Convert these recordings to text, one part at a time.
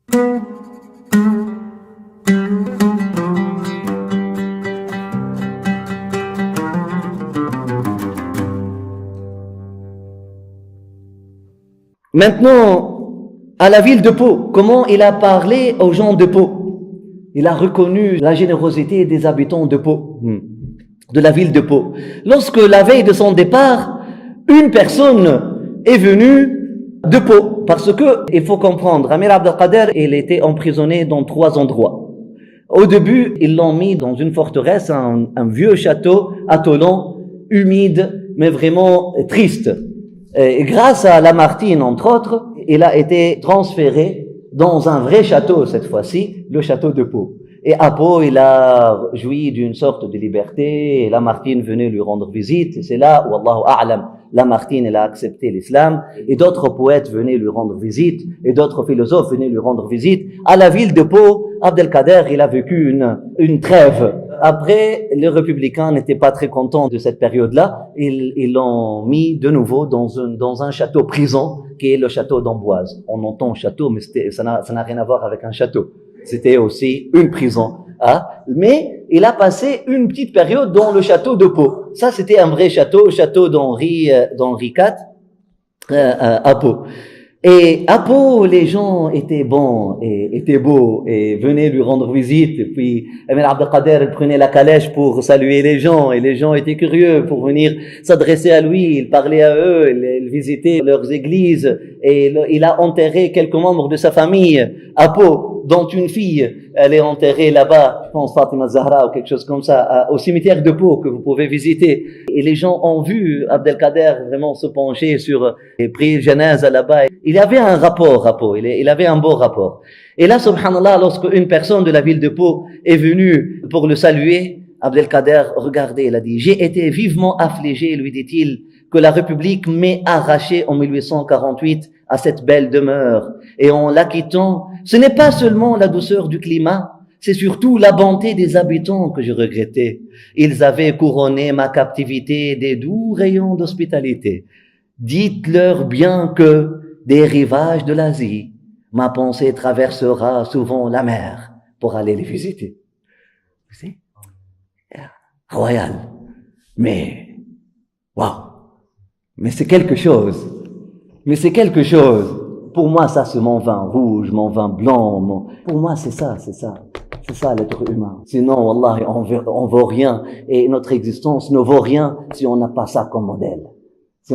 Maintenant, à la ville de Pau, comment il a parlé aux gens de Pau? Il a reconnu la générosité des habitants de Pau, de la ville de Pau. Lorsque la veille de son départ, une personne est venue de Pau, parce que, il faut comprendre, Amir Abdelkader, il était emprisonné dans 3 endroits. Au début, ils l'ont mis dans une forteresse, un vieux château atollant, humide, mais vraiment triste. Et grâce à Lamartine, entre autres, il a été transféré dans un vrai château cette fois-ci, le château de Pau. Et à Pau, il a joui d'une sorte de liberté, et Lamartine venait lui rendre visite, et c'est là où, Allahu A'lam, Lamartine, il a accepté l'islam, et d'autres poètes venaient lui rendre visite, et d'autres philosophes venaient lui rendre visite. À la ville de Pau, Abdelkader, il a vécu une trêve. Après, les républicains n'étaient pas très contents de cette période-là. Ils l'ont mis de nouveau dans un château-prison, qui est le château d'Amboise. On entend château, mais ça n'a rien à voir avec un château. C'était aussi une prison. Mais il a passé une petite période dans le château de Pau. Ça, c'était un vrai château d'Henri IV à Pau. Et à Pau, les gens étaient bons et étaient beaux et venaient lui rendre visite. Et puis, Amir Abdelkader prenait la calèche pour saluer les gens et les gens étaient curieux pour venir s'adresser à lui. Il parlait à eux, il visitait leurs églises et il a enterré quelques membres de sa famille à Pau, dont une fille, elle est enterrée là-bas, je pense Fatima Zahra ou quelque chose comme ça, au cimetière de Pau que vous pouvez visiter. Et les gens ont vu Abdelkader vraiment se pencher sur les prières genèse là-bas. Il y avait un rapport à Pau, il avait un beau rapport. Et là, subhanallah, lorsque une personne de la ville de Pau est venue pour le saluer, Abdelkader regardait, il a dit, j'ai été vivement affligé, lui dit-il, que la République m'ait arraché en 1848 à cette belle demeure. Et en la quittant, ce n'est pas seulement la douceur du climat, c'est surtout la bonté des habitants que je regrettais. Ils avaient couronné ma captivité des doux rayons d'hospitalité. Dites-leur bien que, des rivages de l'Asie, ma pensée traversera souvent la mer pour aller les visiter. Vous savez? Royal. Mais, waouh! Mais c'est quelque chose. Pour moi, ça, c'est mon vin rouge, mon vin blanc. Pour moi, c'est ça. C'est ça, l'être humain. Sinon, wallahi, on vaut rien. Et notre existence ne vaut rien si on n'a pas ça comme modèle. Si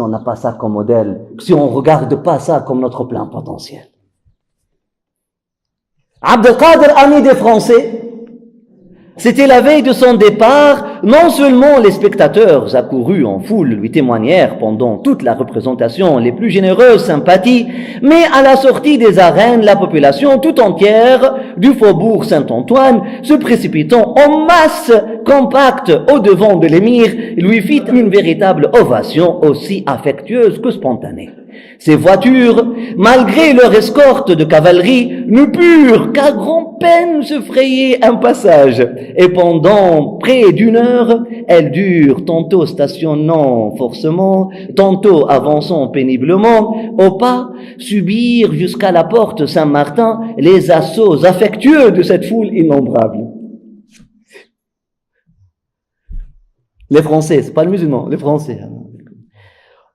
on regarde pas ça comme notre plein potentiel. Abdelkader, ami des Français, c'était la veille de son départ. Non seulement les spectateurs accourus en foule lui témoignèrent pendant toute la représentation les plus généreuses sympathies, mais à la sortie des arènes, la population tout entière du faubourg Saint-Antoine, se précipitant en masse compacte au devant de l'émir, lui fit une véritable ovation aussi affectueuse que spontanée. Ces voitures, malgré leur escorte de cavalerie, ne purent qu'à grand-peine se frayer un passage. Et pendant près d'1 heure, elles durent, tantôt stationnant forcément, tantôt avançant péniblement, au pas, subir jusqu'à la porte Saint-Martin les assauts affectueux de cette foule innombrable. Les Français, c'est pas le musulman, les Français.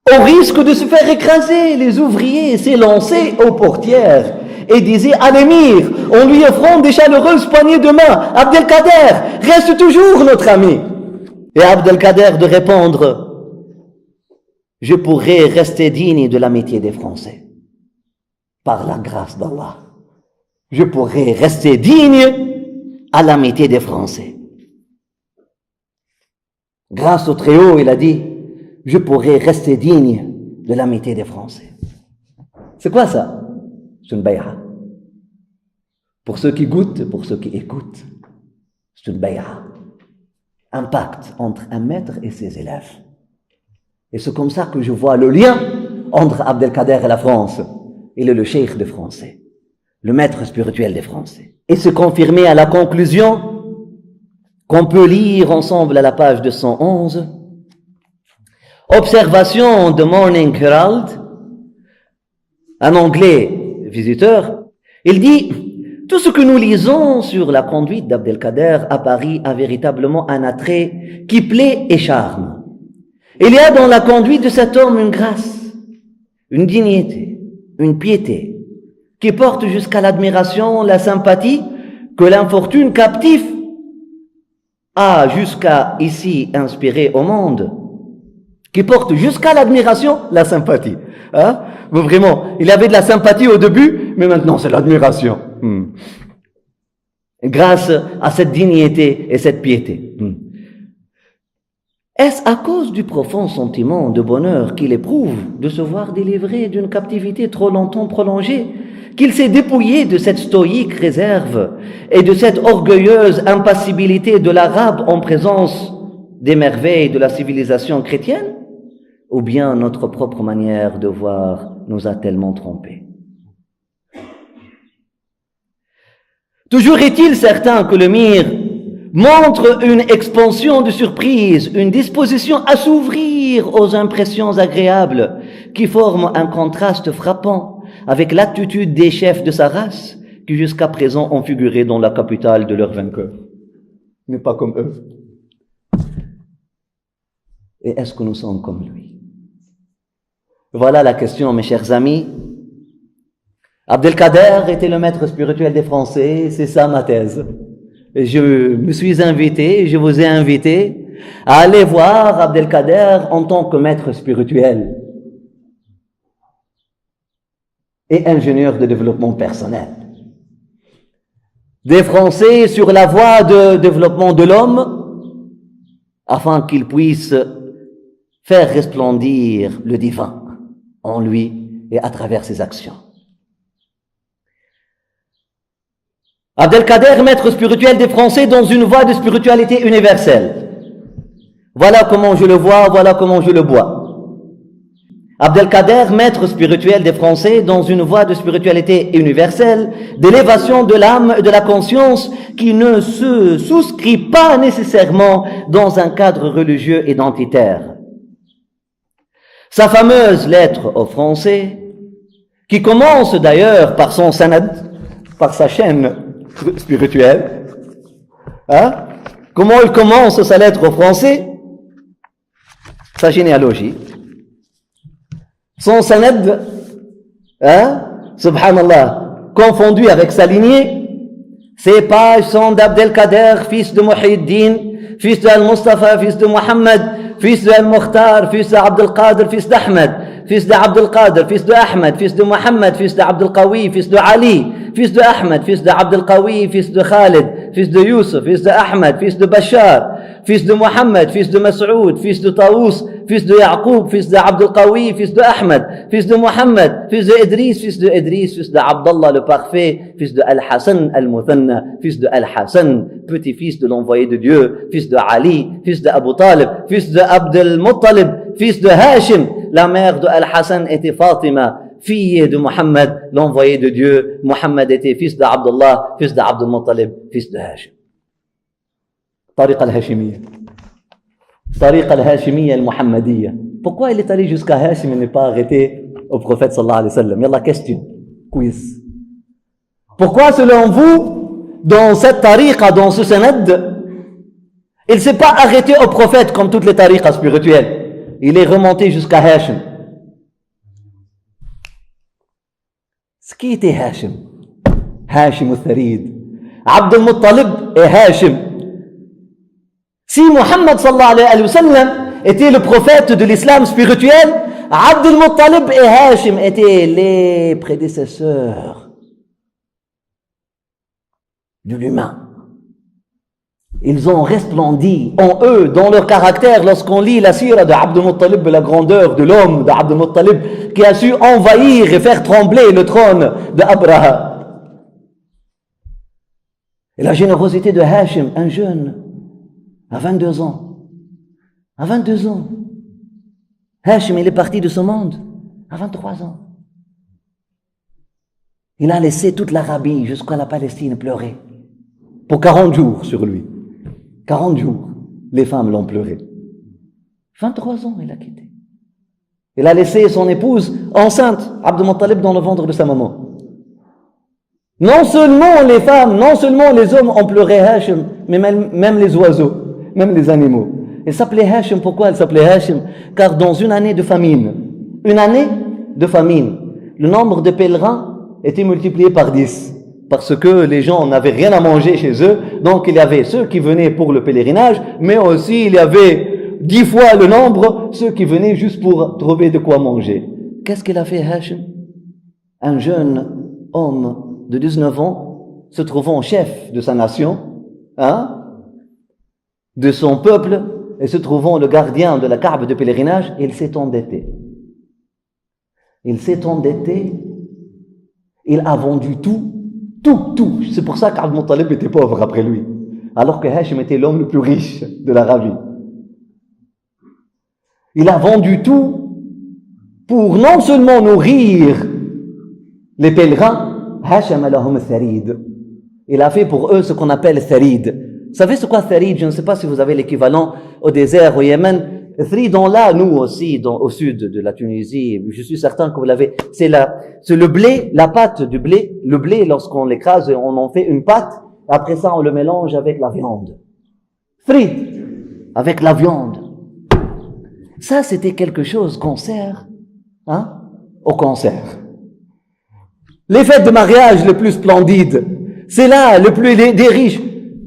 Au risque de se faire écraser, les ouvriers s'élançaient aux portières et disaient à l'émir, en lui offrant des chaleureuses poignées de main, « Abdelkader, reste toujours notre ami !» Et Abdelkader de répondre, « Je pourrais rester digne de l'amitié des Français. Par la grâce d'Allah, je pourrais rester digne à l'amitié des Français. » Grâce au Très-Haut, il a dit, je pourrais rester digne de l'amitié des Français. C'est quoi ça? C'est une bay'a. Pour ceux qui goûtent, pour ceux qui écoutent, c'est une bay'a. Un pacte entre un maître et ses élèves. Et c'est comme ça que je vois le lien entre Abdelkader et la France. Il est le cheikh des Français, le maître spirituel des Français. Et se confirmer à la conclusion qu'on peut lire ensemble à la page 211. Observation de Morning Herald, un Anglais visiteur, il dit Tout ce que nous lisons sur la conduite d'Abdelkader à Paris a véritablement un attrait qui plaît et charme. Il y a dans la conduite de cet homme une grâce, une dignité, une piété, qui porte jusqu'à l'admiration, la sympathie que l'infortune captif a jusqu'à ici inspiré au monde, qui porte jusqu'à l'admiration, la sympathie. Hein? Mais vraiment, il avait de la sympathie au début, mais maintenant c'est l'admiration. Grâce à cette dignité et cette piété. Est-ce à cause du profond sentiment de bonheur qu'il éprouve de se voir délivré d'une captivité trop longtemps prolongée, qu'il s'est dépouillé de cette stoïque réserve et de cette orgueilleuse impassibilité de l'arabe en présence des merveilles de la civilisation chrétienne? Ou bien notre propre manière de voir nous a tellement trompés? Toujours est-il certain que le mire montre une expansion de surprise, une disposition à s'ouvrir aux impressions agréables qui forment un contraste frappant avec l'attitude des chefs de sa race qui jusqu'à présent ont figuré dans la capitale de leurs vainqueurs. Mais pas comme eux. Et est-ce que nous sommes comme lui? Voilà la question, mes chers amis. Abdelkader était le maître spirituel des Français, c'est ça ma thèse. Et je me suis invité, je vous ai invité à aller voir Abdelkader en tant que maître spirituel et ingénieur de développement personnel. Des Français sur la voie de développement de l'homme afin qu'il puisse faire resplendir le divin en lui et à travers ses actions. Abdelkader, maître spirituel des Français dans une voie de spiritualité universelle. Voilà comment je le vois, voilà comment je le bois. Abdelkader, maître spirituel des Français dans une voie de spiritualité universelle, d'élévation de l'âme et de la conscience qui ne se souscrit pas nécessairement dans un cadre religieux identitaire. Sa fameuse lettre aux Français, qui commence d'ailleurs par son sanad, par sa chaîne spirituelle, hein? Comment il commence sa lettre aux Français? Sa généalogie. Son sanad, hein? Subhanallah, confondu avec sa lignée. Ces pages sont d'Abdelkader, fils de Muhyiddin, fils de Al-Mustafa, fils de Mohammed, fils de Al-Mukhtar, fils de Abdelkader, fils d'Ahmed, fils de Abdelkader, fils de Ahmed, fils de Mohammed, fils de Abdelqawi, fils de Ali, fils de Ahmed, fils de Abdelqawi, fils de Khalid, fils de Youssef, fils de Ahmed, fils de Bachar, fils de Mohammed, fils de Mas'oud, fils de Taous, fils de Yaqub, fils de Abdelqawi, fils de Ahmed, fils de Mohammed, fils de Idris, fils de Abdallah le parfait, fils de Al-Hassan Al-Muthanna, fils de Al-Hassan, petit-fils de l'envoyé de Dieu, fils de Ali, fils de Abu Talib, fils de Abdel Muttalib, fils de Hashim. La mère de Al-Hassan était Fatima, fille de Mohammed, l'envoyé de Dieu. Mohammed était fils d'Abdullah, fils d'Abdul Muttalib, fils de Hashim. Tariq al-Hashimiyya. Tariq al-Hashimiyya al-Muhammadiyya. Pourquoi il est allé jusqu'à Hashim et n'est pas arrêté au prophète sallallahu alayhi wa sallam? Yallah, question. Quiz. Pourquoi, selon vous, dans cette tariqa, dans ce sanad, il ne s'est pas arrêté au prophète comme toutes les tariqas spirituelles? Il est remonté jusqu'à Hashim. Ce qui était Hashim? Hashim al-Tharid. Abdul Muttalib et Hashim. Si Muhammad sallallahu alayhi wa sallam était le prophète de l'islam spirituel, Abdul Muttalib et Hashim étaient les prédécesseurs de l'humain. Ils ont resplendi en eux, dans leur caractère, lorsqu'on lit la sira d'Abdul Muttalib, la grandeur de l'homme d'Abdul Muttalib, qui a su envahir et faire trembler le trône d'Abraha. Et la générosité de Hashim, un jeune, à 22 ans. À 22 ans. Hashim, il est parti de ce monde à 23 ans. Il a laissé toute l'Arabie jusqu'à la Palestine pleurer. Pour 40 jours sur lui. 40 jours, les femmes l'ont pleuré. 23 ans, il a quitté. Il a laissé son épouse enceinte, Abdul Muttalib, dans le ventre de sa maman. Non seulement les femmes, non seulement les hommes ont pleuré Hachim, mais même les oiseaux, même les animaux. Elle s'appelait Hachim, pourquoi elle s'appelait Hachim? Car dans une année de famine, le nombre de pèlerins était multiplié par 10. Parce que les gens n'avaient rien à manger chez eux, donc il y avait ceux qui venaient pour le pèlerinage, mais aussi il y avait 10 fois le nombre, ceux qui venaient juste pour trouver de quoi manger. Qu'est-ce qu'il a fait Hachim? Un jeune homme de 19 ans, se trouvant chef de sa nation, de son peuple, et se trouvant le gardien de la Kaaba de pèlerinage, il s'est endetté. Il a vendu tout. C'est pour ça qu'Abd Muttalib était pauvre après lui. Alors que Hachim était l'homme le plus riche de l'Arabie. Il a vendu tout pour non seulement nourrir les pèlerins, Hachim alahum tharid. Il a fait pour eux ce qu'on appelle tharid. Vous savez ce qu'est tharid? Je ne sais pas si vous avez l'équivalent au désert, au Yémen. Tharid, là, nous aussi, au sud de la Tunisie, je suis certain que vous l'avez. C'est le blé, la pâte du blé. Le blé, lorsqu'on l'écrase, on en fait une pâte. Après ça, on le mélange avec la viande. Tharid, avec la viande. Ça, c'était quelque chose qu'on sert, au concert. Les fêtes de mariage les plus splendides, c'est là le plus des riches.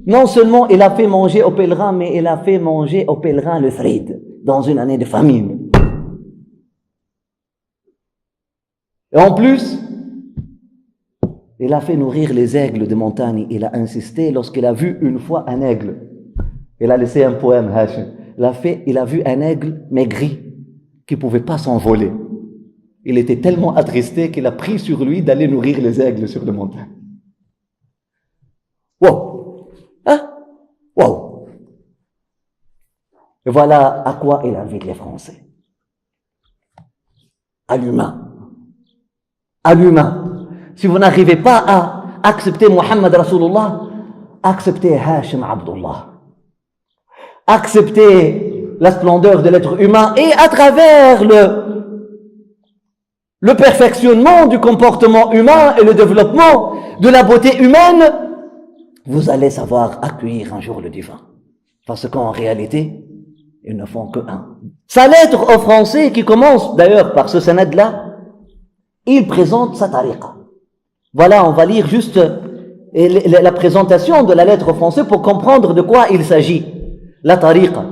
Non seulement il a fait manger aux pèlerins, mais il a fait manger aux pèlerins le tharid dans une année de famine. Et en plus, il a fait nourrir les aigles de montagne. Il a insisté lorsqu'il a vu une fois un aigle. Il a laissé un poème, Hachim. Il a vu un aigle maigri qui ne pouvait pas s'envoler. Il était tellement attristé qu'il a pris sur lui d'aller nourrir les aigles sur les montagnes. Wow! Wow! Et voilà à quoi il invite les Français. À l'humain. Si vous n'arrivez pas à accepter Muhammad Rasulullah, acceptez Hachim Abdullah. Acceptez la splendeur de l'être humain et à travers le perfectionnement du comportement humain et le développement de la beauté humaine, vous allez savoir accueillir un jour le divin. Parce qu'en réalité, ils ne font que un. Sa lettre aux Français, qui commence d'ailleurs par ce sanad-là, il présente sa tariqa. Voilà, on va lire juste la présentation de la lettre aux Français pour comprendre de quoi il s'agit. La tariqa.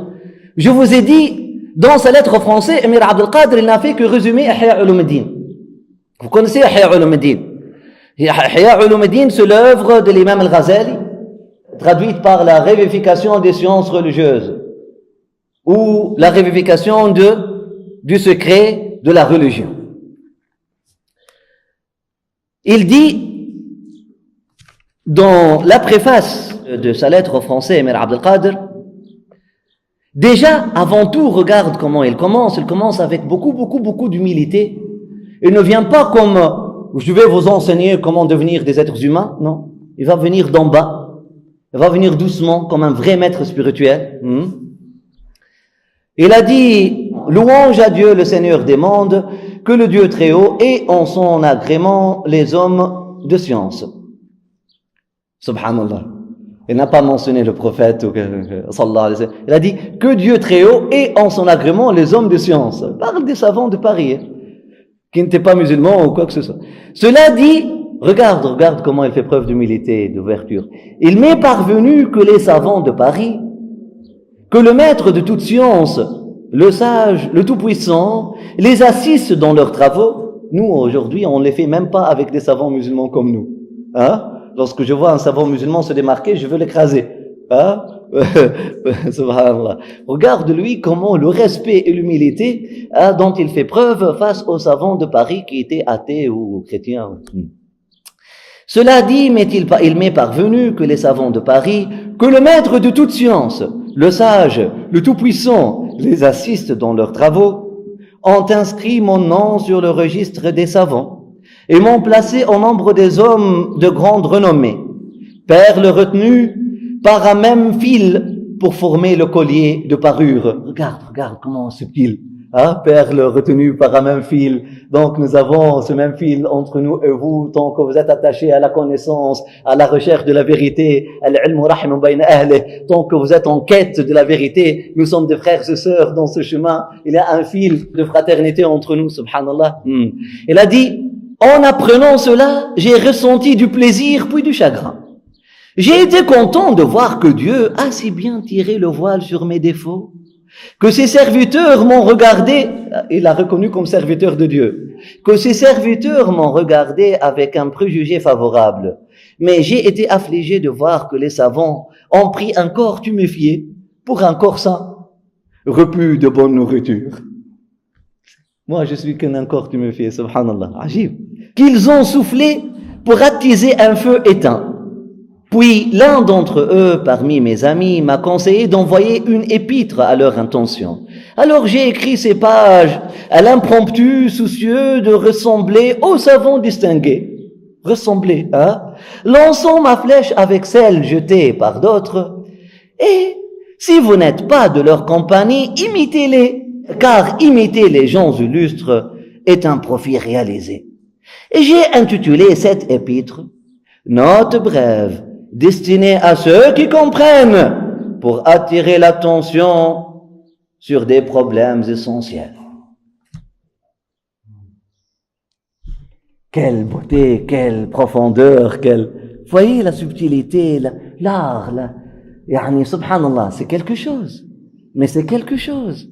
Je vous ai dit, dans sa lettre aux Français, Emir Abdel Qadir, il n'a fait que résumer Ihya Ulumuddin. Vous connaissez Ihya Ulumuddin? Ihya Ulumuddin, c'est l'œuvre de l'imam Al-Ghazali, traduite par la révivification des sciences religieuses, ou la révivification du secret de la religion. Il dit, dans la préface de sa lettre aux Français, Emir Abdel Qadir, déjà, avant tout, regarde comment il commence. Il commence avec beaucoup d'humilité. Il ne vient pas comme, je vais vous enseigner comment devenir des êtres humains. Non. Il va venir d'en bas. Il va venir doucement, comme un vrai maître spirituel. Il a dit, louange à Dieu, le Seigneur des mondes, que le Dieu très haut et en son agrément les hommes de science. Subhanallah. Il n'a pas mentionné le prophète, il a dit que Dieu très haut et en son agrément les hommes de science. Il parle des savants de Paris, qui n'étaient pas musulmans ou quoi que ce soit. Cela dit, regarde comment il fait preuve d'humilité et d'ouverture. Il m'est parvenu que les savants de Paris, que le maître de toute science, le sage, le tout-puissant, les assistent dans leurs travaux. Nous, aujourd'hui, on ne les fait même pas avec des savants musulmans comme nous. Lorsque je vois un savant musulman se démarquer, je veux l'écraser. Subhanallah. Regarde lui comment le respect et l'humilité dont il fait preuve face aux savants de Paris qui étaient athées ou chrétiens. Cela dit, il m'est parvenu que les savants de Paris, que le maître de toute science, le sage, le tout-puissant, les assistent dans leurs travaux, ont inscrit mon nom sur le registre des savants et m'ont placé au nombre des hommes de grande renommée, perles retenues par un même fil pour former le collier de parure. Regarde comment subtil. Hein, perle retenue par un même fil. Donc nous avons ce même fil entre nous et vous, tant que vous êtes attachés à la connaissance, à la recherche de la vérité, tant que vous êtes en quête de la vérité, nous sommes des frères et sœurs dans ce chemin. Il y a un fil de fraternité entre nous, subhanallah. Il a dit, en apprenant cela, j'ai ressenti du plaisir puis du chagrin. J'ai été content de voir que Dieu a si bien tiré le voile sur mes défauts, que ses serviteurs m'ont regardé, il a reconnu comme serviteur de Dieu, que ses serviteurs m'ont regardé avec un préjugé favorable. Mais j'ai été affligé de voir que les savants ont pris un corps tuméfié pour un corps sain, repu de bonne nourriture. Moi, je suis qu'un corps tuméfié, subhanallah, ajib. Qu'ils ont soufflé pour attiser un feu éteint. Puis l'un d'entre eux, parmi mes amis, m'a conseillé d'envoyer une épître à leur intention. Alors j'ai écrit ces pages à l'impromptu, soucieux de ressembler aux savants distingués. Ressembler, hein? Lançant ma flèche avec celle jetée par d'autres. Et si vous n'êtes pas de leur compagnie, imitez-les, car imiter les gens illustres est un profit réalisé. Et j'ai intitulé cette épître « Note brève » destiné à ceux qui comprennent pour attirer l'attention sur des problèmes essentiels. Quelle beauté, quelle profondeur, voyez la subtilité, l'art, subhanallah, c'est quelque chose. Mais c'est quelque chose.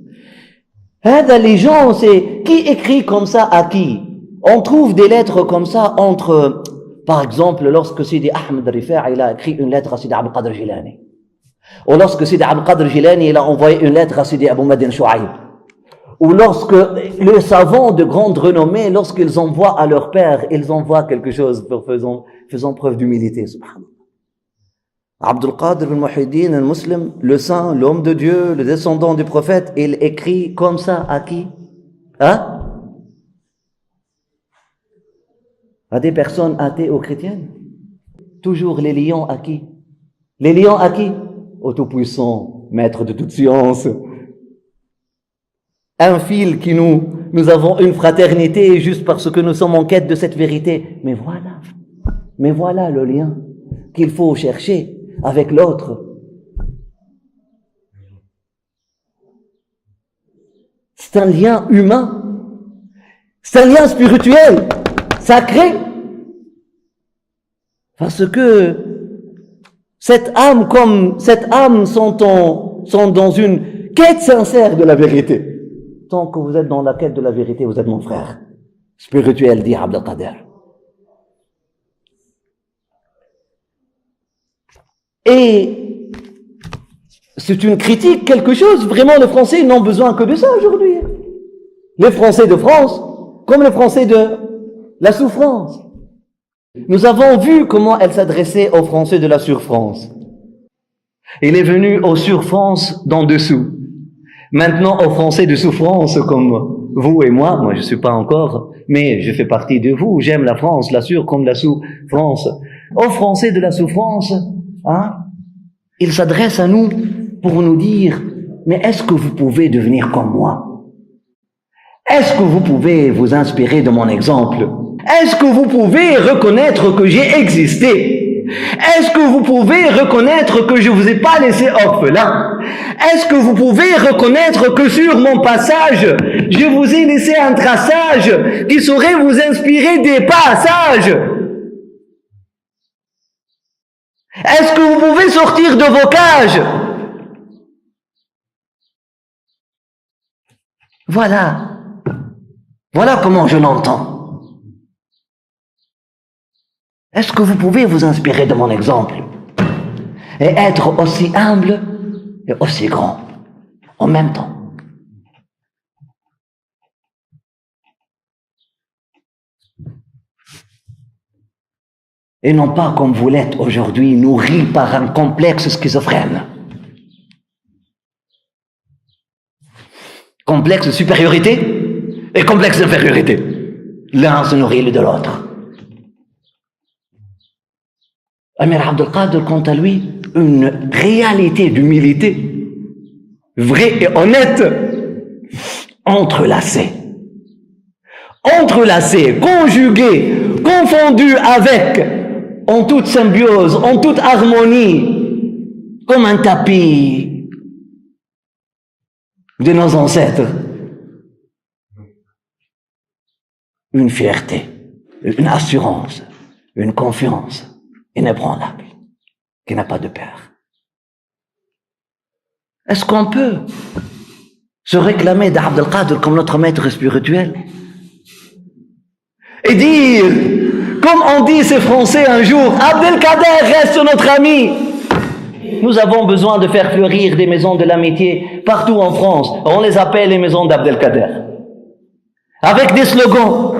Les gens, c'est qui écrit comme ça à qui? On trouve des lettres comme ça entre... Par exemple, lorsque Sidi Ahmed Rifa'i il a écrit une lettre à Sidi Abdul Qadir Jilani, ou lorsque Sidi Abdul Qadir Jilani il a envoyé une lettre à Sidi Abou Madin Chouaïb, ou lorsque les savants de grande renommée, lorsqu'ils envoient à leur père, ils envoient quelque chose faisant preuve d'humilité, subhanallah. Abdul Qadir al-Muhyiddin al-Muslim, le saint, l'homme de Dieu, le descendant du prophète, il écrit comme ça à qui? Hein? À des personnes athées ou chrétiennes. Toujours les lions à qui? Les lions à qui? Au Tout-Puissant, maître de toute science. Un fil qui nous avons une fraternité juste parce que nous sommes en quête de cette vérité. Mais voilà le lien qu'il faut chercher avec l'autre. C'est un lien humain. C'est un lien spirituel. Sacré, parce que cette âme sont dans une quête sincère de la vérité. Tant que vous êtes dans la quête de la vérité, vous êtes mon frère spirituel, dit Abdel Qadir. Et c'est une critique, quelque chose, vraiment les Français n'ont besoin que de ça aujourd'hui. Les Français de France, comme les Français de la souffrance. Nous avons vu comment elle s'adressait aux Français de la Sur-France. Il est venu aux Sur-France d'en dessous. Maintenant aux Français de souffrance comme vous et moi je suis pas encore, mais je fais partie de vous. J'aime la France, la Sur comme la Sous-France. Aux Français de la souffrance, il s'adresse à nous pour nous dire, mais est-ce que vous pouvez devenir comme moi? Est-ce que vous pouvez vous inspirer de mon exemple? Est-ce que vous pouvez reconnaître que j'ai existé? Est-ce que vous pouvez reconnaître que je vous ai pas laissé orphelin? Est-ce que vous pouvez reconnaître que sur mon passage, je vous ai laissé un traçage qui saurait vous inspirer des passages? Est-ce que vous pouvez sortir de vos cages? Voilà comment je l'entends. Est-ce que vous pouvez vous inspirer de mon exemple et être aussi humble et aussi grand en même temps? Et non pas comme vous l'êtes aujourd'hui, nourri par un complexe schizophrène. Complexe de supériorité et complexe d'infériorité. L'un se nourrit de l'autre. Amir Abdel Qadir, quant à lui, une réalité d'humilité, vraie et honnête. entrelacé, conjugué, confondu avec, en toute symbiose, en toute harmonie, comme un tapis de nos ancêtres. Une fierté, une assurance, une confiance inébranlable, qui n'a pas de père. Est-ce qu'on peut se réclamer d'Abd al-Qadir comme notre maître spirituel et dire, comme on dit ces Français un jour, Abdelkader reste notre ami. Nous avons besoin de faire fleurir des maisons de l'amitié partout en France. On les appelle les maisons d'Abdelkader. Avec des slogans.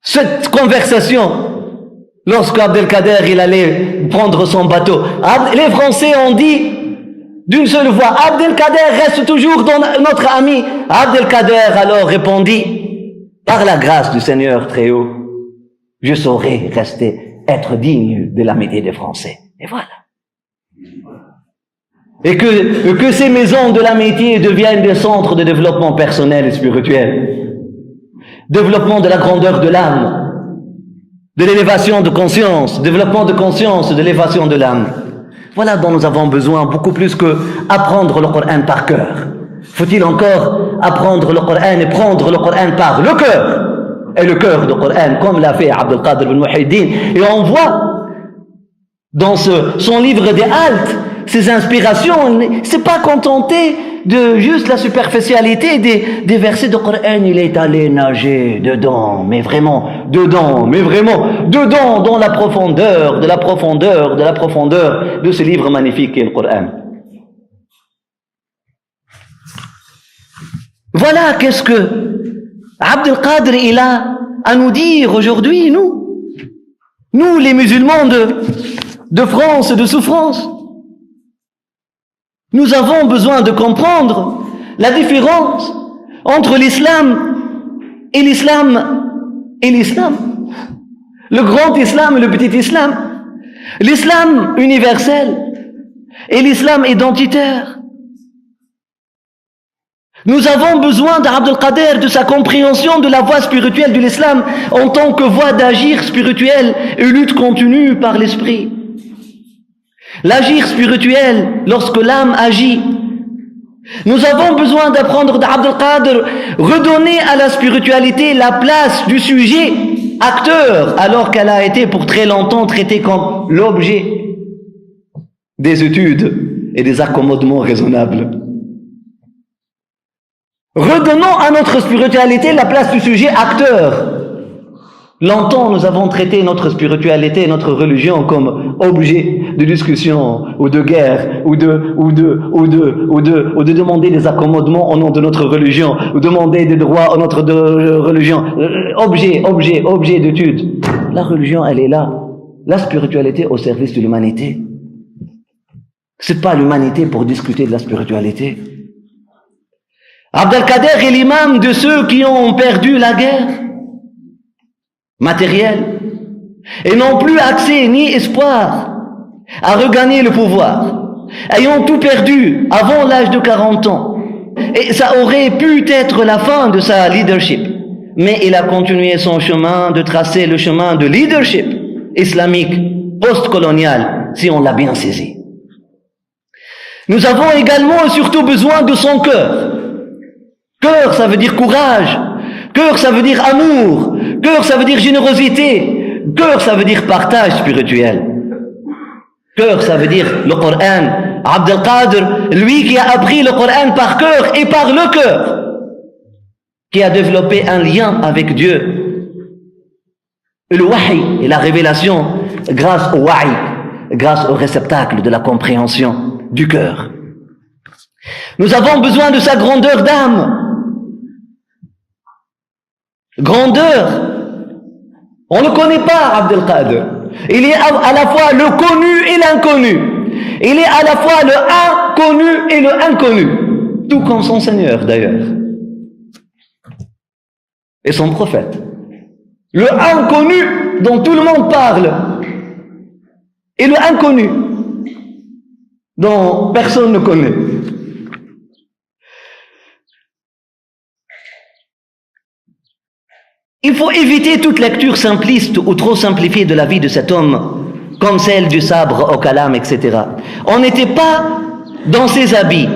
Cette conversation, lorsque Abdelkader il allait prendre son bateau, les Français ont dit d'une seule voix, Abdelkader reste toujours notre ami. Abdelkader alors répondit, par la grâce du Seigneur très haut, je saurai être digne de l'amitié des Français. Et voilà. Et que ces maisons de l'amitié deviennent des centres de développement personnel et spirituel. Développement de la grandeur de l'âme, de l'élévation de conscience, développement de conscience, de l'élévation de l'âme. Voilà dont nous avons besoin, beaucoup plus que apprendre le Coran par cœur. Faut-il encore apprendre le Coran et prendre le Coran par le cœur? Et le cœur du Coran, comme l'a fait Abdul Qadir ibn Muhyiddin. Et on voit dans son livre des haltes, ses inspirations, il ne s'est pas contenté de juste la superficialité des versets du Coran. Il est allé nager dedans, mais vraiment dedans dans la profondeur de ce livre magnifique qu'est le Coran. Voilà qu'est-ce que Abdel Qadir il a à nous dire aujourd'hui, nous les musulmans de France, de souffrance. Nous avons besoin de comprendre la différence entre l'islam et l'islam. Le grand islam et le petit islam. L'islam universel et l'islam identitaire. Nous avons besoin d'Abdel Qadir, de sa compréhension de la voie spirituelle de l'islam en tant que voie d'agir spirituel et lutte continue par l'esprit. L'agir spirituel lorsque l'âme agit. Nous avons besoin d'apprendre d'Abdel Qadir, redonner à la spiritualité la place du sujet acteur, alors qu'elle a été pour très longtemps traitée comme l'objet des études et des accommodements raisonnables. Redonnons à notre spiritualité la place du sujet acteur. Longtemps, nous avons traité notre spiritualité, notre religion comme objet de discussion ou de guerre ou de demander des accommodements au nom de notre religion ou demander des droits au nom de religion. Objet d'étude. La religion, elle est là. La spiritualité au service de l'humanité. C'est pas l'humanité pour discuter de la spiritualité. Abdel Qadir est l'imam de ceux qui ont perdu la guerre matérielle et n'ont plus accès ni espoir à regagner le pouvoir, ayant tout perdu avant l'âge de 40 ans. Et ça aurait pu être la fin de sa leadership, mais il a continué son chemin de tracer le chemin de leadership islamique post-colonial, si on l'a bien saisi. Nous avons également et surtout besoin de son cœur. Cœur, ça veut dire courage. Cœur, ça veut dire amour. Cœur, ça veut dire générosité. Cœur, ça veut dire partage spirituel. Cœur, ça veut dire le Coran. Abdel Qadir, lui qui a appris le Coran par cœur et par le cœur, qui a développé un lien avec Dieu. Et le wahi et la révélation grâce au wahi, grâce au réceptacle de la compréhension du cœur. Nous avons besoin de sa grandeur d'âme. Grandeur. On ne connaît pas Abdel Qadir. Il est à la fois le connu et l'inconnu. Il est à la fois le inconnu et le inconnu. Tout comme son Seigneur d'ailleurs. Et son prophète. Le inconnu dont tout le monde parle. Et le inconnu dont personne ne connaît. Il faut éviter toute lecture simpliste ou trop simplifiée de la vie de cet homme, comme celle du sabre au calame, etc. On n'était pas dans ses habits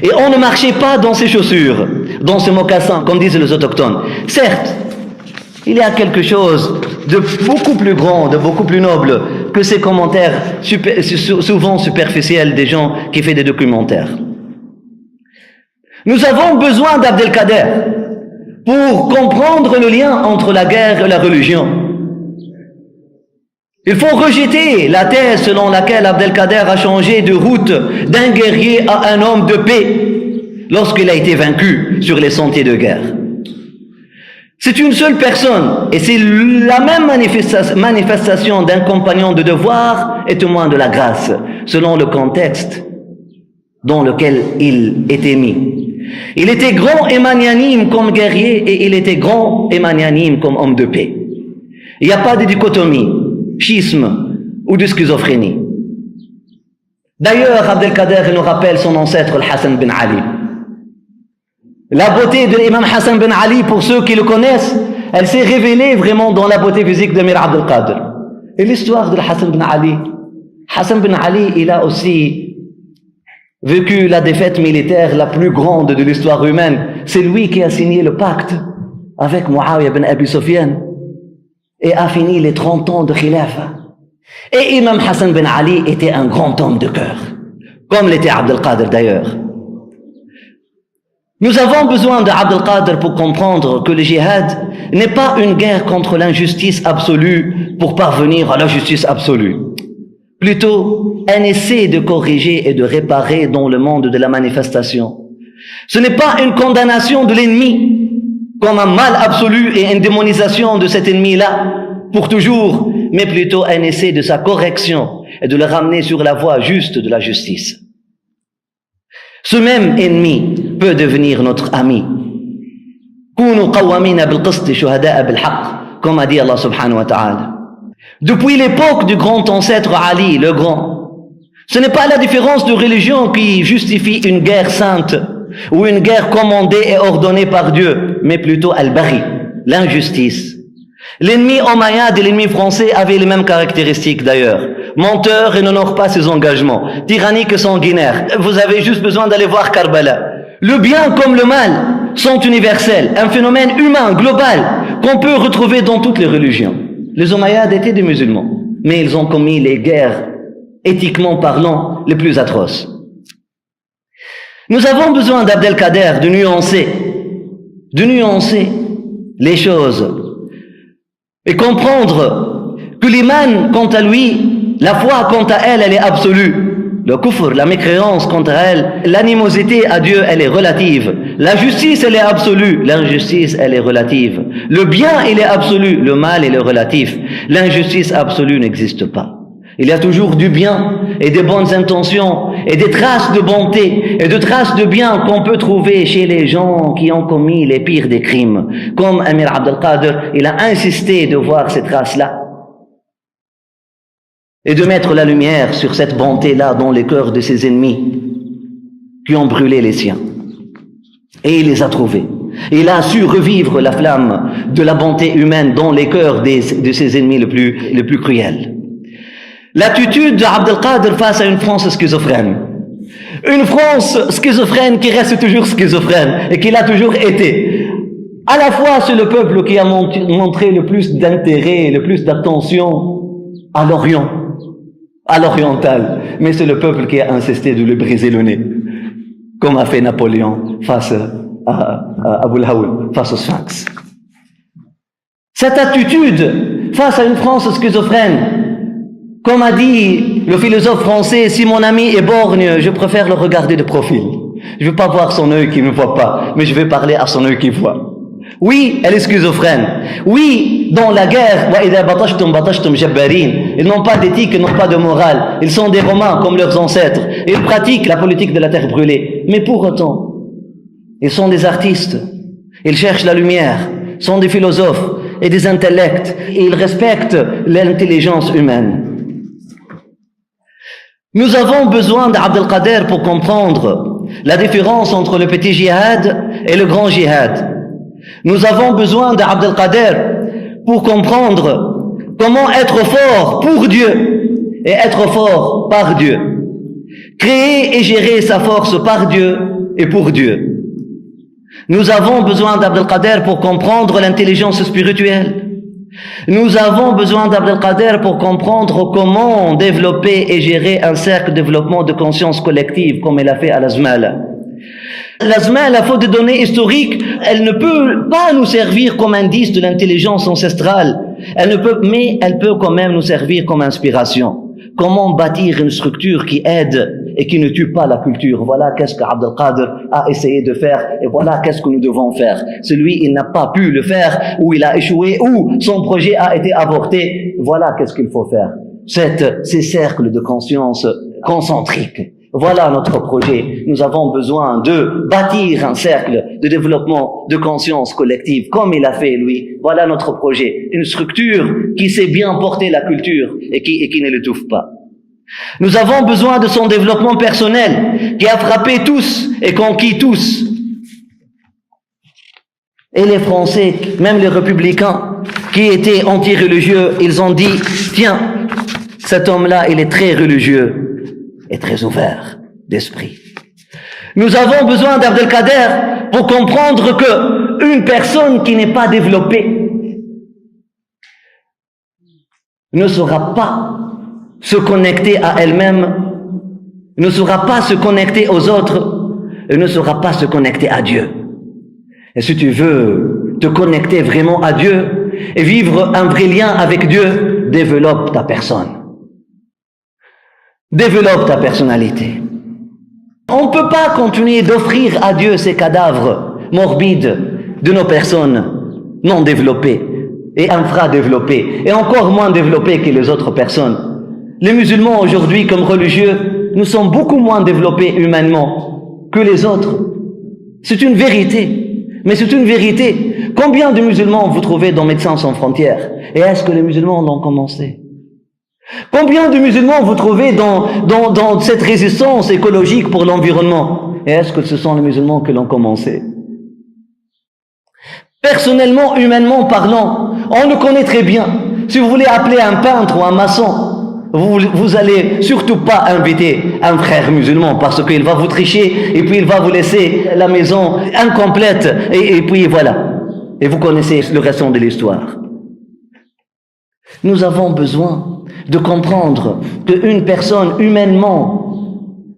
et on ne marchait pas dans ses chaussures, dans ses mocassins, comme disent les autochtones. Certes, il y a quelque chose de beaucoup plus grand, de beaucoup plus noble que ces commentaires souvent superficiels des gens qui font des documentaires. Nous avons besoin d'Abdelkader pour comprendre le lien entre la guerre et la religion. Il faut rejeter la thèse selon laquelle Abdelkader a changé de route d'un guerrier à un homme de paix lorsqu'il a été vaincu sur les sentiers de guerre. C'est une seule personne et c'est la même manifestation d'un compagnon de devoir et témoin de la grâce, selon le contexte dans lequel il était mis. Il était grand et magnanime comme guerrier et il était grand et magnanime comme homme de paix. Il n'y a pas de dichotomie, schisme ou de schizophrénie. D'ailleurs, Abdelkader nous rappelle son ancêtre, le Hassan bin Ali. La beauté de l'imam Hassan bin Ali, pour ceux qui le connaissent, elle s'est révélée vraiment dans la beauté physique de Mir Abdelkader. Et l'histoire de Hassan bin Ali, Hassan bin Ali, il a aussi vécu la défaite militaire la plus grande de l'histoire humaine. C'est lui qui a signé le pacte avec Muawiyah bin Abi Sufyan et a fini les 30 ans de khilafa. Et Imam Hassan bin Ali était un grand homme de cœur, comme l'était Abdelkader d'ailleurs. Nous avons besoin d'Abdelkader pour comprendre que le djihad n'est pas une guerre contre l'injustice absolue pour parvenir à la justice absolue. Plutôt, un essai de corriger et de réparer dans le monde de la manifestation. Ce n'est pas une condamnation de l'ennemi comme un mal absolu et une démonisation de cet ennemi-là pour toujours, mais plutôt un essai de sa correction et de le ramener sur la voie juste de la justice. Ce même ennemi peut devenir notre ami. Comme a dit Allah subhanahu wa ta'ala. Depuis l'époque du grand ancêtre Ali, le grand, ce n'est pas la différence de religion qui justifie une guerre sainte ou une guerre commandée et ordonnée par Dieu, mais plutôt al-Baghi, l'injustice. L'ennemi omeyyade et l'ennemi français avaient les mêmes caractéristiques d'ailleurs. Menteur et n'honore pas ses engagements. Tyrannique et sanguinaire. Vous avez juste besoin d'aller voir Karbala. Le bien comme le mal sont universels. Un phénomène humain, global, qu'on peut retrouver dans toutes les religions. Les omeyyades étaient des musulmans, mais ils ont commis les guerres, éthiquement parlant, les plus atroces. Nous avons besoin d'Abdelkader, de nuancer les choses et comprendre que l'iman, quant à lui, la foi, quant à elle, elle est absolue. Le kufr, la mécréance, quant à elle, l'animosité à Dieu, elle est relative. La justice, elle est absolue. L'injustice, elle est relative. Le bien, il est absolu. Le mal, il est relatif. L'injustice absolue n'existe pas. Il y a toujours du bien et des bonnes intentions et des traces de bonté et de traces de bien qu'on peut trouver chez les gens qui ont commis les pires des crimes. Comme Amir Abdelkader, il a insisté de voir ces traces-là et de mettre la lumière sur cette bonté-là dans les cœurs de ses ennemis qui ont brûlé les siens. Et il les a trouvés. Il a su revivre la flamme de la bonté humaine dans les cœurs de ses ennemis les plus cruels. L'attitude d'Abdelkader face à une France schizophrène. Une France schizophrène qui reste toujours schizophrène et qui l'a toujours été. À la fois, c'est le peuple qui a montré le plus d'intérêt, le plus d'attention à l'Orient, à l'oriental. Mais c'est le peuple qui a insisté de lui briser le nez, comme a fait Napoléon face à Abou Laoul, face au Sphinx. Cette attitude face à une France schizophrène, comme a dit le philosophe français, si mon ami est borgne, je préfère le regarder de profil. Je ne veux pas voir son œil qui ne voit pas, mais je vais parler à son œil qui voit. Oui, elle est schizophrène. Oui, dans la guerre, ils n'ont pas d'éthique, ils n'ont pas de morale. Ils sont des Romains comme leurs ancêtres. Ils pratiquent la politique de la terre brûlée. Mais pour autant, ils sont des artistes. Ils cherchent la lumière, sont des philosophes et des intellects. Et ils respectent l'intelligence humaine. Nous avons besoin d'Abdelkader pour comprendre la différence entre le petit djihad et le grand djihad. Nous avons besoin d'Abd el-Qader pour comprendre comment être fort pour Dieu et être fort par Dieu. Créer et gérer sa force par Dieu et pour Dieu. Nous avons besoin d'Abd el-Qader pour comprendre l'intelligence spirituelle. Nous avons besoin d'Abd el-Qader pour comprendre comment développer et gérer un cercle de développement de conscience collective comme il a fait à l'Azmal. L'Azmal, à faute de données historiques, elle ne peut pas nous servir comme indice de l'intelligence ancestrale. Mais elle peut quand même nous servir comme inspiration. Comment bâtir une structure qui aide et qui ne tue pas la culture. Voilà qu'est-ce qu'Abd el-Qader a essayé de faire et voilà qu'est-ce que nous devons faire. Celui, il n'a pas pu le faire, ou il a échoué, ou son projet a été avorté. Voilà qu'est-ce qu'il faut faire. Ces cercles de conscience concentriques. Voilà notre projet. Nous avons besoin de bâtir un cercle de développement de conscience collective, comme il a fait lui. Voilà notre projet. Une structure qui sait bien porter la culture et qui ne l'étouffe pas. Nous avons besoin de son développement personnel, qui a frappé tous et conquis tous. Et les Français, même les républicains, qui étaient anti-religieux, ils ont dit, tiens, cet homme-là, il est très religieux et très ouvert d'esprit. Nous avons besoin d'Abd el-Qader pour comprendre que une personne qui n'est pas développée ne saura pas se connecter à elle-même, ne saura pas se connecter aux autres et ne saura pas se connecter à Dieu. Et si tu veux te connecter vraiment à Dieu et vivre un vrai lien avec Dieu, développe ta personne. Développe ta personnalité. On ne peut pas continuer d'offrir à Dieu ces cadavres morbides de nos personnes non développées et infradéveloppées et encore moins développées que les autres personnes. Les musulmans aujourd'hui comme religieux, nous sommes beaucoup moins développés humainement que les autres. C'est une vérité. Mais c'est une vérité. Combien de musulmans vous trouvez dans Médecins sans frontières? Et est-ce que les musulmans l'ont commencé? Combien de musulmans vous trouvez dans cette résistance écologique pour l'environnement? Et est-ce que ce sont les musulmans qui l'ont commencé? Personnellement, humainement parlant, on le connaît très bien. Si vous voulez appeler un peintre ou un maçon, vous allez surtout pas inviter un frère musulman parce qu'il va vous tricher et puis il va vous laisser la maison incomplète et puis voilà. Et vous connaissez le restant de l'histoire. Nous avons besoin de comprendre qu'une personne humainement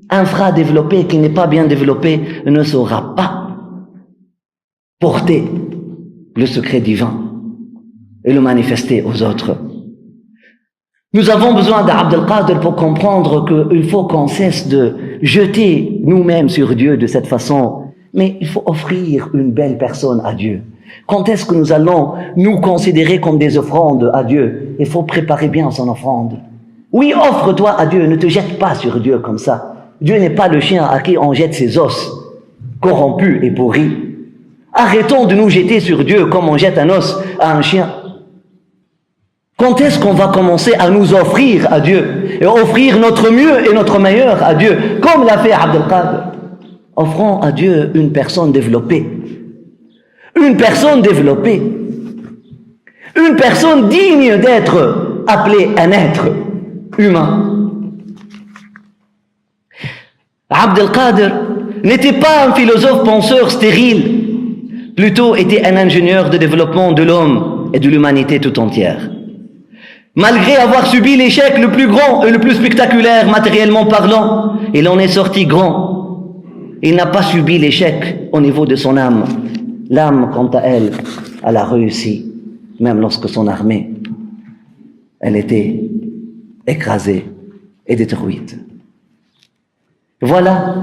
infradéveloppée, qui n'est pas bien développée, ne saura pas porter le secret divin et le manifester aux autres. Nous avons besoin d'Abd el-Qader pour comprendre qu'il faut qu'on cesse de jeter nous-mêmes sur Dieu de cette façon, mais il faut offrir une belle personne à Dieu. Quand est-ce que nous allons nous considérer comme des offrandes à Dieu? Il faut préparer bien son offrande. Oui, offre-toi à Dieu, ne te jette pas sur Dieu comme ça. Dieu n'est pas le chien à qui on jette ses os, corrompus et pourris. Arrêtons de nous jeter sur Dieu comme on jette un os à un chien. Quand est-ce qu'on va commencer à nous offrir à Dieu et offrir notre mieux et notre meilleur à Dieu, comme l'a fait Abd el-Qader? Offrons à Dieu une personne développée. Une personne développée. Une personne digne d'être appelée un être humain. Abd el-Qader n'était pas un philosophe penseur stérile, plutôt était un ingénieur de développement de l'homme et de l'humanité tout entière. Malgré avoir subi l'échec le plus grand et le plus spectaculaire matériellement parlant, il en est sorti grand. Il n'a pas subi l'échec au niveau de son âme. L'âme, quant à elle, elle a réussi, même lorsque son armée, elle était écrasée et détruite. Voilà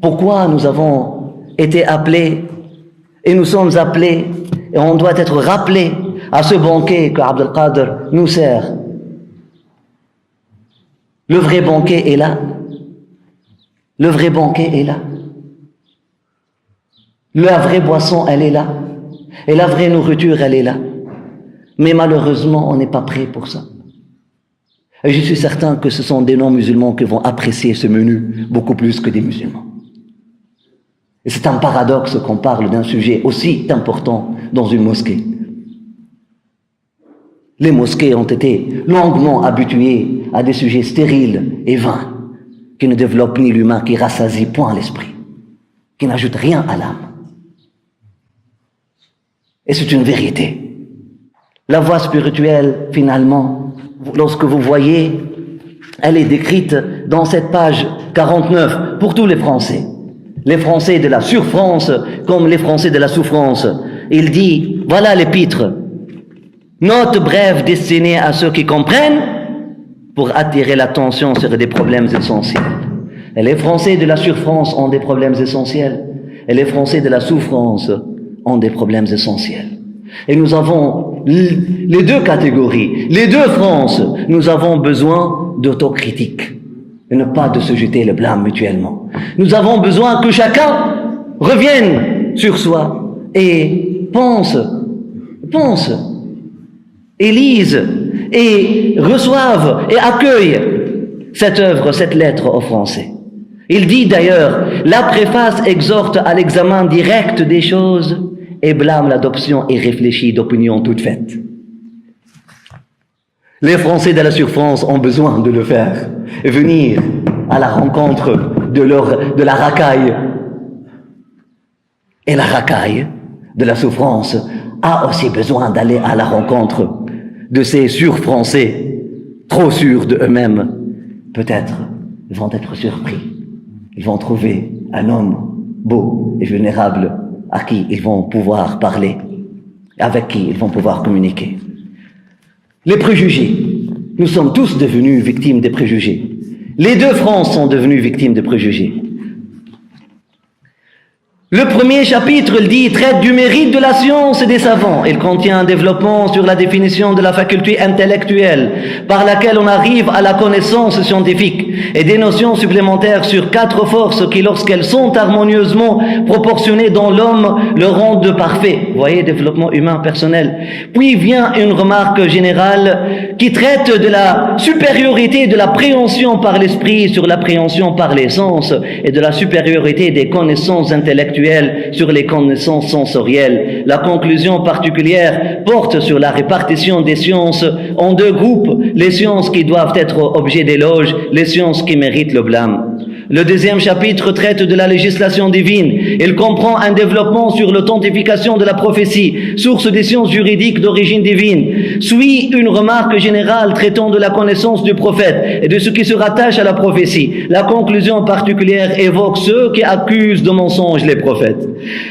pourquoi nous avons été appelés et nous sommes appelés et on doit être rappelés à ce banquet que Abd el-Qader nous sert. Le vrai banquet est là. Le vrai banquet est là. La vraie boisson, elle est là. Et la vraie nourriture, elle est là. Mais malheureusement, on n'est pas prêt pour ça. Et je suis certain que ce sont des non-musulmans qui vont apprécier ce menu beaucoup plus que des musulmans. Et c'est un paradoxe qu'on parle d'un sujet aussi important dans une mosquée. Les mosquées ont été longuement habituées à des sujets stériles et vains, qui ne développent ni l'humain, qui rassasient point l'esprit, qui n'ajoutent rien à l'âme. Et c'est une vérité. La voie spirituelle, finalement, lorsque vous voyez, elle est décrite dans cette page 49 pour tous les Français. Les Français de la sur-France comme les Français de la souffrance. Il dit, voilà l'épître. Note brève destinée à ceux qui comprennent pour attirer l'attention sur des problèmes essentiels. Et les Français de la sur-France ont des problèmes essentiels. Et les Français de la souffrance ont des problèmes essentiels. Et nous avons les deux catégories, les deux France. Nous avons besoin d'autocritique et ne pas de se jeter le blâme mutuellement. Nous avons besoin que chacun revienne sur soi et pense, et lise, et reçoive, et accueille cette œuvre, cette lettre aux Français. Il dit d'ailleurs, la préface exhorte à l'examen direct des choses et blâme l'adoption irréfléchie d'opinions toutes faites. Les Français de la sur-France ont besoin de le faire et venir à la rencontre de la racaille. Et la racaille de la souffrance a aussi besoin d'aller à la rencontre de ces sur-Français, trop sûrs d'eux-mêmes. Peut-être ils vont être surpris. Ils vont trouver un homme beau et vulnérable à qui ils vont pouvoir parler, avec qui ils vont pouvoir communiquer. Les préjugés. Nous sommes tous devenus victimes des préjugés. Les deux France sont devenues victimes de préjugés. Le premier chapitre, il dit, traite du mérite de la science et des savants. Il contient un développement sur la définition de la faculté intellectuelle par laquelle on arrive à la connaissance scientifique et des notions supplémentaires sur 4 forces qui, lorsqu'elles sont harmonieusement proportionnées dans l'homme, le rendent parfait. Vous voyez, développement humain personnel. Puis vient une remarque générale qui traite de la supériorité de la préhension par l'esprit sur l'appréhension par les sens et de la supériorité des connaissances intellectuelles sur les connaissances sensorielles. La conclusion particulière porte sur la répartition des sciences en 2 groupes, les sciences qui doivent être objet d'éloge, les sciences qui méritent le blâme. Le deuxième chapitre traite de la législation divine. Il comprend un développement sur l'authentification de la prophétie, source des sciences juridiques d'origine divine. Suit une remarque générale traitant de la connaissance du prophète et de ce qui se rattache à la prophétie. La conclusion particulière évoque ceux qui accusent de mensonges les prophètes.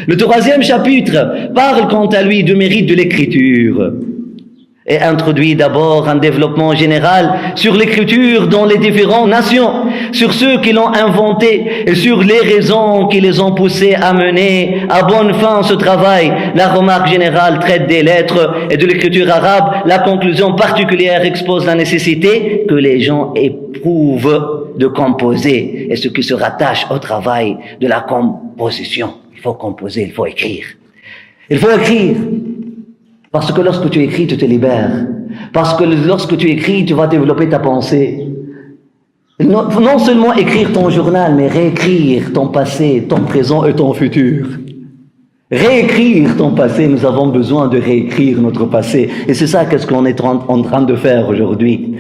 Le troisième chapitre parle quant à lui du mérite de l'écriture et introduit d'abord un développement général sur l'écriture dans les différentes nations, sur ceux qui l'ont inventée et sur les raisons qui les ont poussés à mener à bonne fin ce travail. La remarque générale traite des lettres et de l'écriture arabe. La conclusion particulière expose la nécessité que les gens éprouvent de composer et ce qui se rattache au travail de la composition. Il faut composer, il faut écrire. Il faut écrire. Parce que lorsque tu écris, tu te libères. Parce que lorsque tu écris, tu vas développer ta pensée. Non seulement écrire ton journal, mais réécrire ton passé, ton présent et ton futur. Réécrire ton passé, nous avons besoin de réécrire notre passé. Et c'est ça qu'est-ce qu'on est en train de faire aujourd'hui.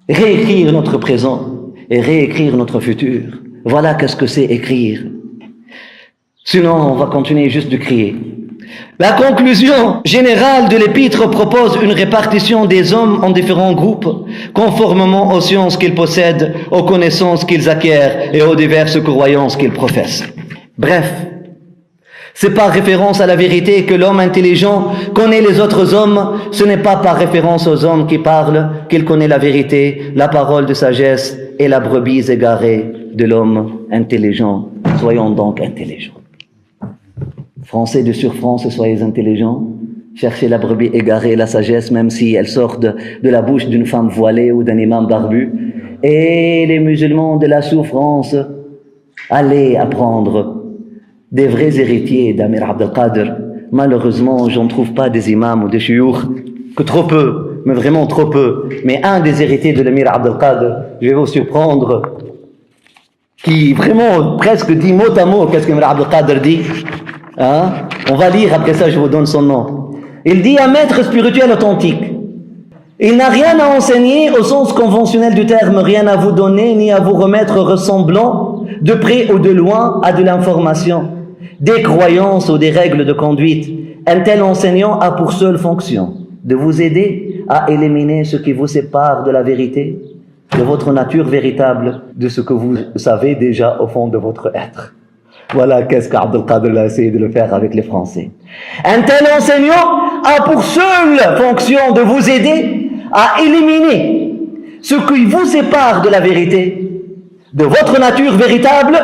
Réécrire notre présent et réécrire notre futur. Voilà qu'est-ce que c'est écrire. Sinon, on va continuer juste de crier. La conclusion générale de l'épître propose une répartition des hommes en différents groupes, conformément aux sciences qu'ils possèdent, aux connaissances qu'ils acquièrent et aux diverses croyances qu'ils professent. Bref, c'est par référence à la vérité que l'homme intelligent connaît les autres hommes. Ce n'est pas par référence aux hommes qui parlent qu'il connaît la vérité, la parole de sagesse et la brebis égarée de l'homme intelligent. Soyons donc intelligents. Français de sur-France, soyez intelligents. Cherchez la brebis égarée, la sagesse, même si elle sort de la bouche d'une femme voilée ou d'un imam barbu. Et les musulmans de la souffrance, allez apprendre des vrais héritiers d'Amir Abdelkader. Malheureusement, j'en trouve pas des imams ou des chiours, que trop peu, mais vraiment trop peu. Mais un des héritiers de l'Amir Abdelkader, je vais vous surprendre, qui vraiment presque dit mot à mot qu'est-ce que Mr Abdel Qadir dit. Hein? On va lire, après ça je vous donne son nom. Il dit un maître spirituel authentique. Il n'a rien à enseigner au sens conventionnel du terme, rien à vous donner, ni à vous remettre ressemblant, de près ou de loin, à de l'information, des croyances ou des règles de conduite. Un tel enseignant a pour seule fonction de vous aider à éliminer ce qui vous sépare de la vérité, de votre nature véritable, de ce que vous savez déjà au fond de votre être. Voilà qu'est-ce qu'Abdel Qadir a essayé de le faire avec les Français. Un tel enseignant a pour seule fonction de vous aider à éliminer ce qui vous sépare de la vérité, de votre nature véritable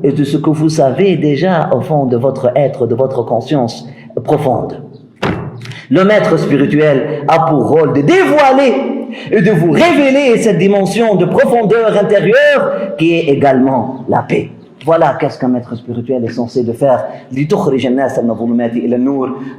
et de ce que vous savez déjà au fond de votre être, de votre conscience profonde. Le maître spirituel a pour rôle de dévoiler et de vous révéler cette dimension de profondeur intérieure qui est également la paix. Voilà qu'est-ce qu'un maître spirituel est censé de faire.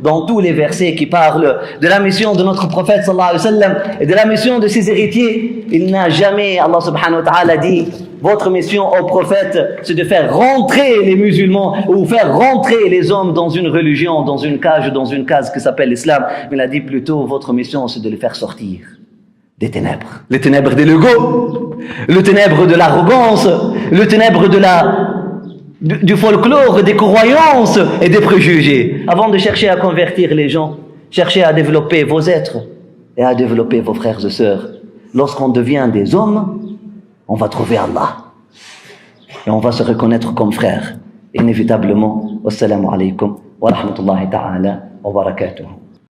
Dans tous les versets qui parlent de la mission de notre prophète sallallahu alayhi wa sallam et de la mission de ses héritiers, il n'a jamais, Allah subhanahu wa ta'ala dit, votre mission au prophète, c'est de faire rentrer les musulmans ou faire rentrer les hommes dans une religion, dans une case qui s'appelle l'islam. Mais il a dit plutôt, votre mission, c'est de les faire sortir des ténèbres. Les ténèbres de l'ego, le ténèbre de l'arrogance, le ténèbre du folklore, des croyances et des préjugés. Avant de chercher à convertir les gens, cherchez à développer vos êtres et à développer vos frères et sœurs. Lorsqu'on devient des hommes, on va trouver Allah. Et on va se reconnaître comme frères. Inévitablement. Wassalamu alaikum wa rahmatullahi ta'ala wa barakatuh.